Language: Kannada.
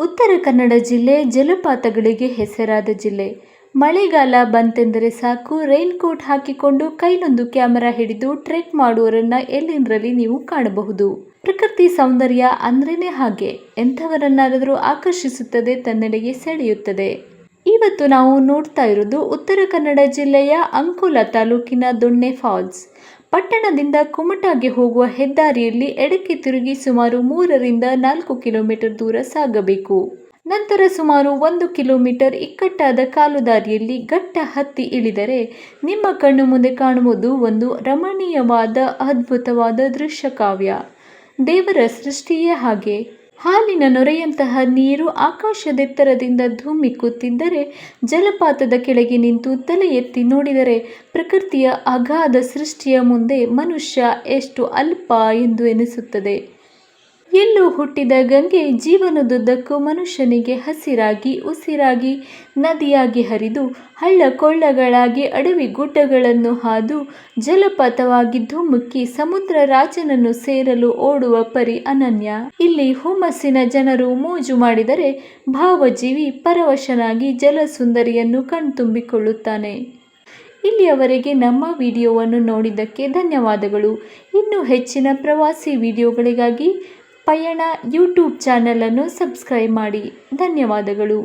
ಉತ್ತರ ಕನ್ನಡ ಜಿಲ್ಲೆ ಜಲಪಾತಗಳಿಗೆ ಹೆಸರಾದ ಜಿಲ್ಲೆ. ಮಳೆಗಾಲ ಬಂತೆಂದರೆ ಸಾಕು, ರೈನ್ ಕೋಟ್ ಹಾಕಿಕೊಂಡು ಕೈಲೊಂದು ಕ್ಯಾಮೆರಾ ಹಿಡಿದು ಟ್ರೆಕ್ ಮಾಡುವವರನ್ನ ಎಲ್ಲೆಂದರಲ್ಲಿ ನೀವು ಕಾಣಬಹುದು. ಪ್ರಕೃತಿ ಸೌಂದರ್ಯ ಅಂದ್ರೇನೆ ಹಾಗೆ, ಎಂಥವರನ್ನಾದರೂ ಆಕರ್ಷಿಸುತ್ತದೆ, ತನ್ನೆಡೆಗೆ ಸೆಳೆಯುತ್ತದೆ. ಇವತ್ತು ನಾವು ನೋಡ್ತಾ ಇರೋದು ಉತ್ತರ ಕನ್ನಡ ಜಿಲ್ಲೆಯ ಅಂಕೋಲಾ ತಾಲೂಕಿನ ದೊಣ್ಣೆ ಫಾಲ್ಸ್. ಪಟ್ಟಣದಿಂದ ಕುಮಟಾಗೆ ಹೋಗುವ ಹೆದ್ದಾರಿಯಲ್ಲಿ ಎಡಕ್ಕೆ ತಿರುಗಿ ಸುಮಾರು 3ರಿಂದ 4 ಕಿಲೋಮೀಟರ್ ದೂರ ಸಾಗಬೇಕು. ನಂತರ ಸುಮಾರು 1 ಕಿಲೋಮೀಟರ್ ಇಕ್ಕಟ್ಟಾದ ಕಾಲುದಾರಿಯಲ್ಲಿ ಘಟ್ಟ ಹತ್ತಿ ಇಳಿದರೆ ನಿಮ್ಮ ಕಣ್ಣು ಮುಂದೆ ಕಾಣುವುದು ಒಂದು ರಮಣೀಯವಾದ ಅದ್ಭುತವಾದ ದೃಶ್ಯ ಕಾವ್ಯ. ದೇವರ ಸೃಷ್ಟಿಯೇ ಹಾಗೆ. ಹಾಲಿನ ನೊರೆಯಂತಹ ನೀರು ಆಕಾಶದೆತ್ತರದಿಂದ ಧುಮ್ಮಿಕ್ಕುತ್ತಿದ್ದರೆ, ಜಲಪಾತದ ಕೆಳಗೆ ನಿಂತು ತಲೆ ಎತ್ತಿ ನೋಡಿದರೆ ಪ್ರಕೃತಿಯ ಅಗಾಧ ಸೃಷ್ಟಿಯ ಮುಂದೆ ಮನುಷ್ಯ ಎಷ್ಟು ಅಲ್ಪ ಎಂದು ಎನಿಸುತ್ತದೆ. ಎಲ್ಲೂ ಹುಟ್ಟಿದ ಗಂಗೆ ಜೀವನದುದ್ದಕ್ಕೂ ಮನುಷ್ಯನಿಗೆ ಹಸಿರಾಗಿ, ಉಸಿರಾಗಿ, ನದಿಯಾಗಿ ಹರಿದು, ಹಳ್ಳ ಕೊಳ್ಳಗಳಾಗಿ, ಅಡವಿ ಗುಡ್ಡಗಳನ್ನು ಹಾದು, ಜಲಪಾತವಾಗಿ ಧುಮುಕಿ ಸಮುದ್ರ ರಾಜನನ್ನು ಸೇರಲು ಓಡುವ ಪರಿ ಅನನ್ಯ. ಇಲ್ಲಿ ಹುಮ್ಮಸ್ಸಿನ ಜನರು ಮೋಜು ಮಾಡಿದರೆ, ಭಾವಜೀವಿ ಪರವಶನಾಗಿ ಜಲಸುಂದರಿಯನ್ನು ಕಣ್ತುಂಬಿಕೊಳ್ಳುತ್ತಾನೆ. ಇಲ್ಲಿಯವರೆಗೆ ನಮ್ಮ ವಿಡಿಯೋವನ್ನು ನೋಡಿದ್ದಕ್ಕೆ ಧನ್ಯವಾದಗಳು. ಇನ್ನೂ ಹೆಚ್ಚಿನ ಪ್ರವಾಸಿ ವಿಡಿಯೋಗಳಿಗಾಗಿ ಪಯಣ ಯೂಟ್ಯೂಬ್ ಚಾನಲನ್ನು ಸಬ್ಸ್ಕ್ರೈಬ್ ಮಾಡಿ. ಧನ್ಯವಾದಗಳು.